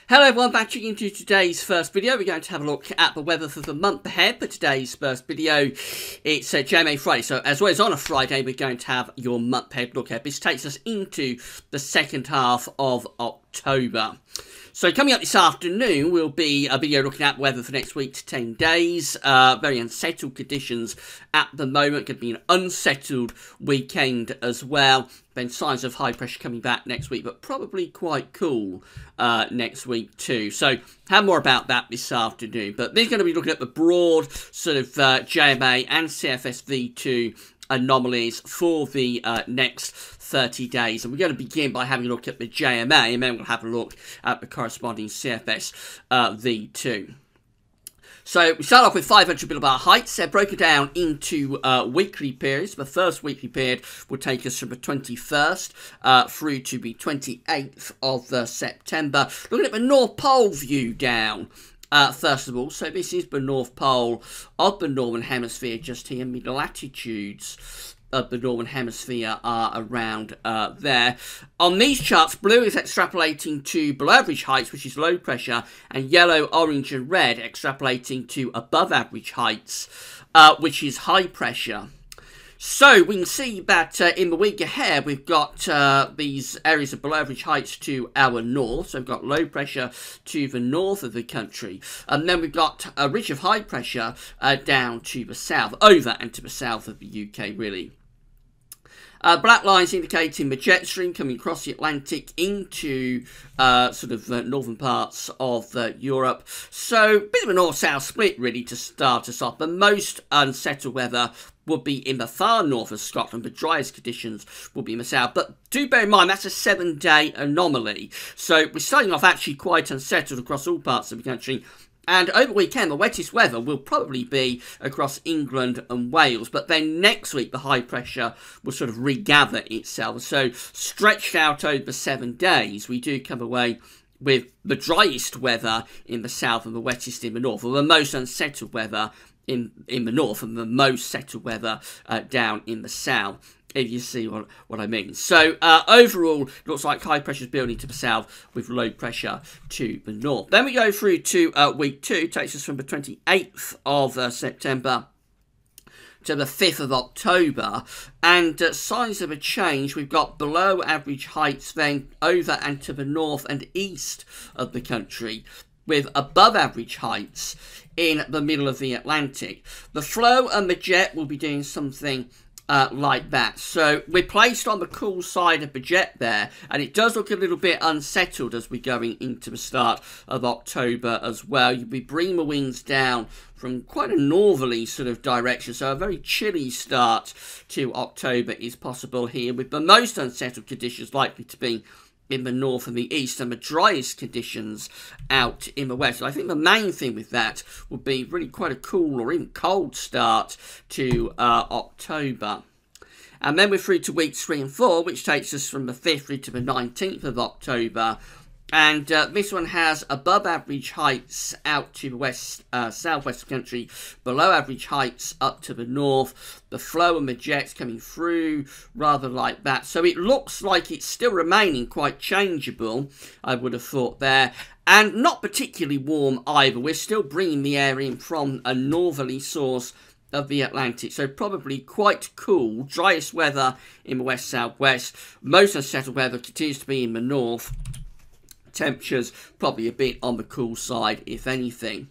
Hello everyone, back into today's first video. We're going to have a look at the weather for the month ahead. For today's first video, it's JMA Friday. So as always on a Friday, we're going to have your month ahead look at. This takes us into the second half of October. So coming up this afternoon will be a video looking at weather for next week to 10 days. Very unsettled conditions at the moment. Could be an unsettled weekend as well. Then signs of high pressure coming back next week, but probably quite cool next week too. So have more about that this afternoon. But we're going to be looking at the broad sort of JMA and CFS V2 anomalies for the next 30 days, and we're going to begin by having a look at the JMA, and then we'll have a look at the corresponding CFS V2. So we start off with 500 millibar heights. They're broken down into weekly periods. The first weekly period will take us from the 21st through to the 28th of September. Looking at the North Pole view down. First of all, so this is the North Pole of the Northern Hemisphere just here. Mid-latitudes of the Northern Hemisphere are around there. On these charts, blue is extrapolating to below average heights, which is low pressure, and yellow, orange and red extrapolating to above average heights, which is high pressure. So we can see that in the week ahead, we've got these areas of below average heights to our north. So we've got low pressure to the north of the country. And then we've got a ridge of high pressure down to the south, over and to the south of the UK, really. Black lines indicating the jet stream coming across the Atlantic into sort of northern parts of Europe. So a bit of a north-south split really to start us off. The most unsettled weather would be in the far north of Scotland. The driest conditions will be in the south. But do bear in mind, that's a 7-day anomaly. So we're starting off actually quite unsettled across all parts of the country. And over the weekend, the wettest weather will probably be across England and Wales. But then next week, the high pressure will sort of regather itself. So stretched out over 7 days, we do come away with the driest weather in the south and the wettest in the north, or the most unsettled weather in the north and the most settled weather down in the south, if you see what I mean. So overall, looks like high pressure is building to the south with low pressure to the north. Then we go through to week 2, takes us from the 28th of September to the 5th of October, and signs of a change. We've got below average heights then over and to the north and east of the country, with above average heights in the middle of the Atlantic. The flow and the jet will be doing something like that. So we're placed on the cool side of the jet there, and it does look a little bit unsettled as we're going into the start of October as well. You'll be bringing the winds down from quite a northerly sort of direction, so a very chilly start to October is possible here, with the most unsettled conditions likely to be in the north and the east, and the driest conditions out in the west. So I think the main thing with that would be really quite a cool or even cold start to October. And then we're through to weeks 3 and 4, which takes us from the 5th through to the 19th of October. And this one has above average heights out to the west, southwest of the country, below average heights up to the north. The flow and the jets coming through rather like that. So it looks like it's still remaining quite changeable, I would have thought there. And not particularly warm either. We're still bringing the air in from a northerly source of the Atlantic, so probably quite cool. Driest weather in the west-southwest. Most unsettled weather continues to be in the north. Temperatures probably a bit on the cool side, if anything.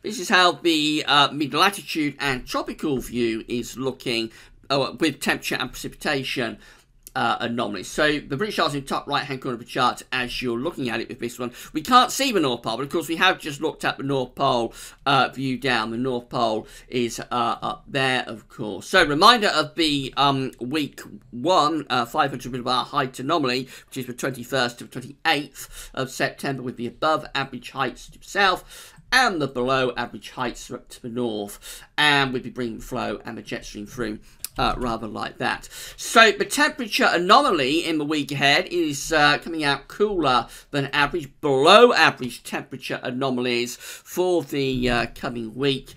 This is how the mid-latitude and tropical view is looking with temperature and precipitation anomalies. So the British Isles in the top right hand corner of the chart as you're looking at it with this one. We can't see the North Pole, but of course we have just looked at the North Pole view down. The North Pole is up there, of course. So reminder of the week 1 500 millibar height anomaly, which is the 21st to the 28th of September, with the above average heights to the south and the below average heights up to the north, and we'll be bringing flow and the jet stream through rather like that. So the temperature anomaly in the week ahead is coming out cooler than average, below average temperature anomalies for the coming week.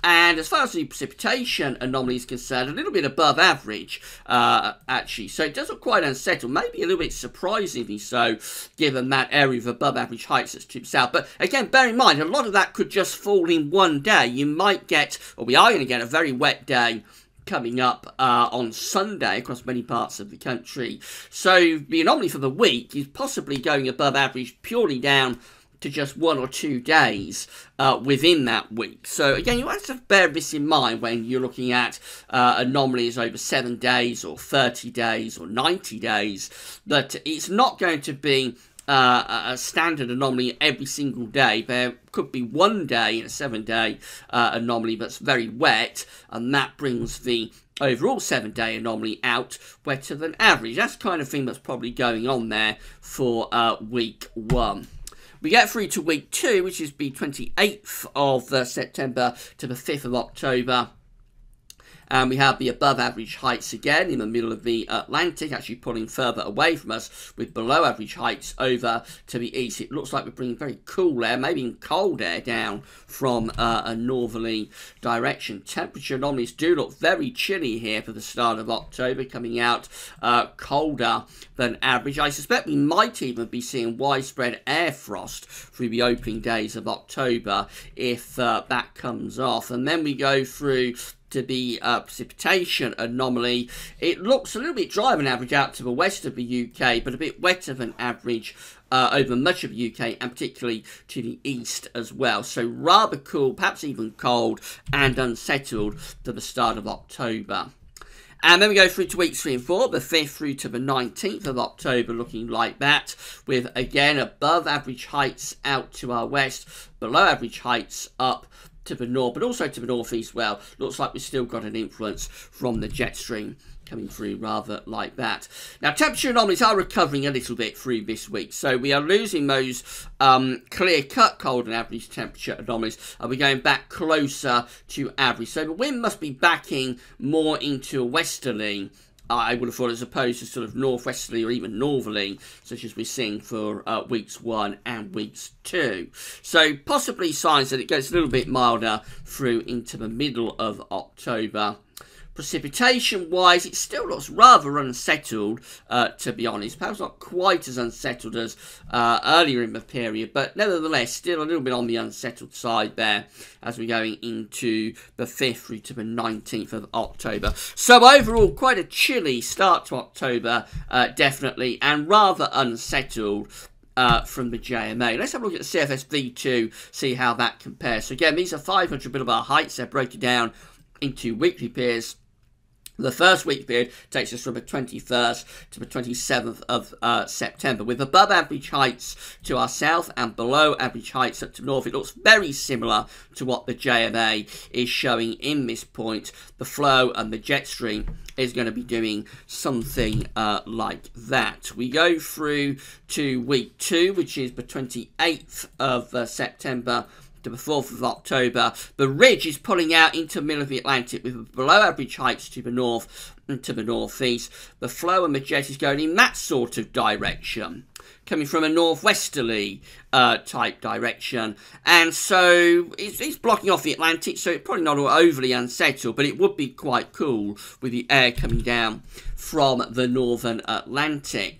And as far as the precipitation anomaly is concerned, a little bit above average, actually. So it does look quite unsettled, maybe a little bit surprisingly so, given that area of above average heights that's to the south. But again, bear in mind, a lot of that could just fall in one day. You might get, or we are going to get, a very wet day coming up on Sunday across many parts of the country. So the anomaly for the week is possibly going above average purely down to just 1 or 2 days within that week. So again, you have to bear this in mind when you're looking at anomalies over 7 days or 30 days or 90 days, that it's not going to be a standard anomaly every single day. There could be one day in a 7-day anomaly that's very wet, and that brings the overall 7-day anomaly out wetter than average. That's the kind of thing that's probably going on there for week 1. We get through to week 2, which is the 28th of September to the 5th of October. And we have the above average heights again in the middle of the Atlantic, actually pulling further away from us, with below average heights over to the east. It looks like we're bringing very cool air, maybe even cold air down from a northerly direction. Temperature anomalies do look very chilly here for the start of October, coming out colder than average. I suspect we might even be seeing widespread air frost through the opening days of October if that comes off. And then we go through to the precipitation anomaly. It looks a little bit drier than average out to the west of the UK, but a bit wetter than average over much of the UK, and particularly to the east as well. So rather cool, perhaps even cold and unsettled to the start of October. And then we go through to weeks 3 and 4, the 5th through to the 19th of October, looking like that, with, again, above average heights out to our west, below average heights up to the north, but also to the northeast. Well, looks like we've still got an influence from the jet stream coming through rather like that. Now, temperature anomalies are recovering a little bit through this week, so we are losing those clear-cut cold and average temperature anomalies, and we're going back closer to average. So the wind must be backing more into a westerly, I would have thought, as opposed to sort of northwesterly or even northerly, such as we're seeing for weeks 1 and weeks 2. So possibly signs that it gets a little bit milder through into the middle of October. Precipitation-wise, it still looks rather unsettled, to be honest. Perhaps not quite as unsettled as earlier in the period, but nevertheless, still a little bit on the unsettled side there as we're going into the 5th through to the 19th of October. So overall, quite a chilly start to October, definitely, and rather unsettled from the JMA. Let's have a look at the CFS V2, see how that compares. So again, these are 500 millibar heights. They're broken down into weekly periods. The first week period takes us from the 21st to the 27th of September, with above average heights to our south and below average heights up to the north. It looks very similar to what the JMA is showing in this point. The flow and the jet stream is going to be doing something like that. We go through to week 2, which is the 28th of September to the 4th of October. The ridge is pulling out into the middle of the Atlantic with below average heights to the north and to the northeast. The flow and the jet is going in that sort of direction, coming from a northwesterly type direction, and so it's blocking off the Atlantic, so it's probably not overly unsettled, but it would be quite cool with the air coming down from the northern Atlantic.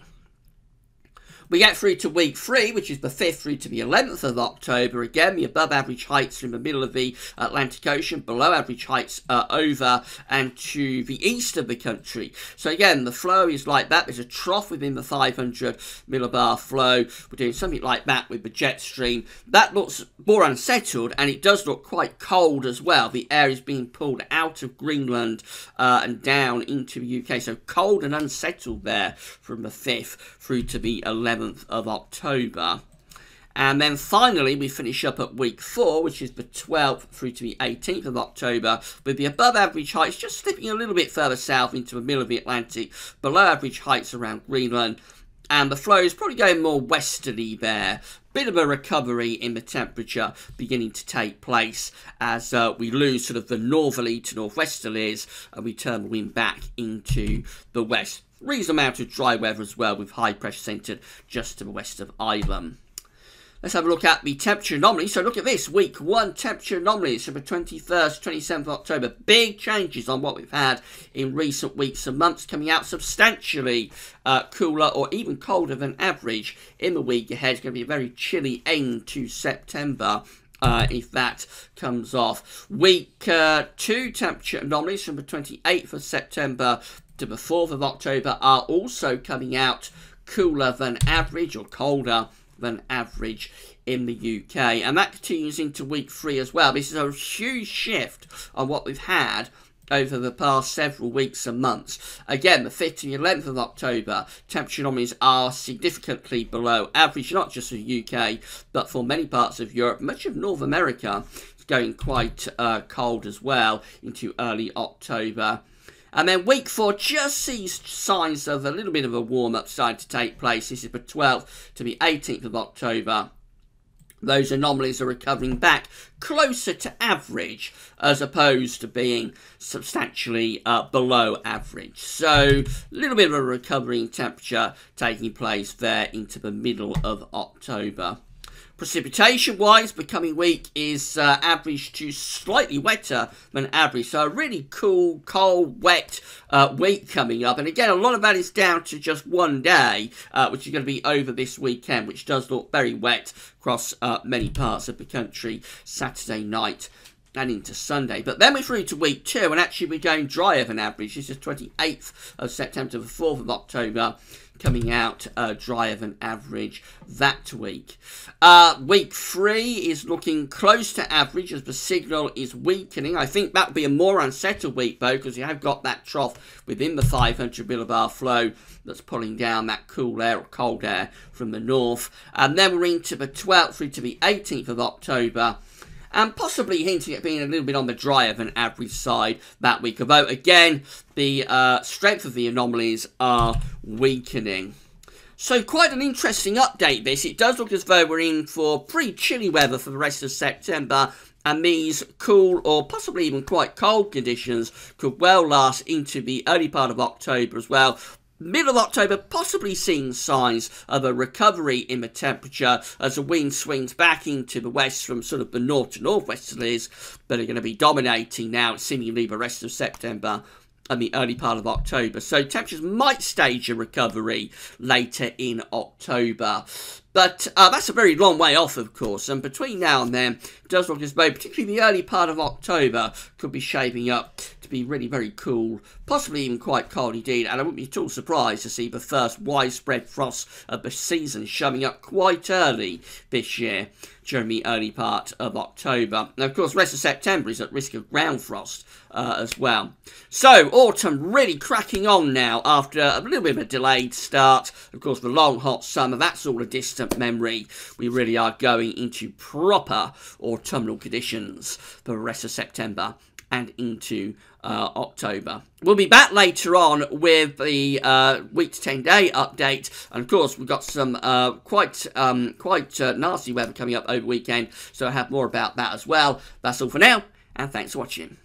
We get through to week 3, which is the 5th through to the 11th of October. Again, the above average heights in the middle of the Atlantic Ocean, below average heights over and to the east of the country. So again, the flow is like that. There's a trough within the 500 millibar flow. We're doing something like that with the jet stream. That looks more unsettled, and it does look quite cold as well. The air is being pulled out of Greenland and down into the UK. So cold and unsettled there from the 5th through to the 11th of October. And then finally we finish up at week 4, which is the 12th through to the 18th of October, with the above average heights just slipping a little bit further south into the middle of the Atlantic, below average heights around Greenland, and the flow is probably going more westerly there. Bit of a recovery in the temperature beginning to take place as we lose sort of the northerly to northwesterlies and we turn the wind back into the west. Reasonable amount of dry weather as well, with high pressure centred just to the west of Ireland. Let's have a look at the temperature anomaly. So look at this, week 1 temperature anomalies from the 21st, 27th of October. Big changes on what we've had in recent weeks and months, coming out substantially cooler or even colder than average in the week ahead. It's going to be a very chilly end to September. If that comes off. Week 2 temperature anomalies from the 28th of September to the 4th of October are also coming out cooler than average or colder than average in the UK, and that continues into week 3 as well. This is a huge shift on what we've had over the past several weeks and months. Again, the 5th and 11th of October, temperature anomalies are significantly below average, not just for the UK, but for many parts of Europe. Much of North America is going quite cold as well into early October. And then week 4 just sees signs of a little bit of a warm-up starting to take place. This is the 12th to the 18th of October. Those anomalies are recovering back closer to average as opposed to being substantially below average. So a little bit of a recovery in temperature taking place there into the middle of October. Precipitation-wise, the coming week is average to slightly wetter than average. So a really cool, cold, wet week coming up. And again, a lot of that is down to just one day, which is going to be over this weekend, which does look very wet across many parts of the country, Saturday night and into Sunday. But then we're through to week 2, and actually we're going drier than average. This is 28th of September to the 4th of October, coming out drier than average that week. Week 3 is looking close to average as the signal is weakening. I think that will be a more unsettled week, though, because you have got that trough within the 500 millibar flow that's pulling down that cool air or cold air from the north. And then we're into the 12th through to the 18th of October, and possibly hinting at being a little bit on the drier than average side that week. Although, again, the strength of the anomalies are weakening. So quite an interesting update this. It does look as though we're in for pretty chilly weather for the rest of September, and these cool or possibly even quite cold conditions could well last into the early part of October as well. Middle of October, possibly seeing signs of a recovery in the temperature as the wind swings back into the west from sort of the north to northwesterlies that are going to be dominating now seemingly the rest of September and the early part of October. So temperatures might stage a recovery later in October. But that's a very long way off, of course, and between now and then, it does look as though, particularly the early part of October, could be shaping up to be really very cool, possibly even quite cold indeed, and I wouldn't be at all surprised to see the first widespread frosts of the season showing up quite early this year during the early part of October. And of course, the rest of September is at risk of ground frost as well. So, autumn really cracking on now after a little bit of a delayed start. Of course, the long hot summer, that's all a distant memory. We really are going into proper autumnal conditions for the rest of September and into October. We'll be back later on with the week to 10 day update, and of course we've got some quite nasty weather coming up over the weekend, so I have more about that as well. That's all for now, and thanks for watching.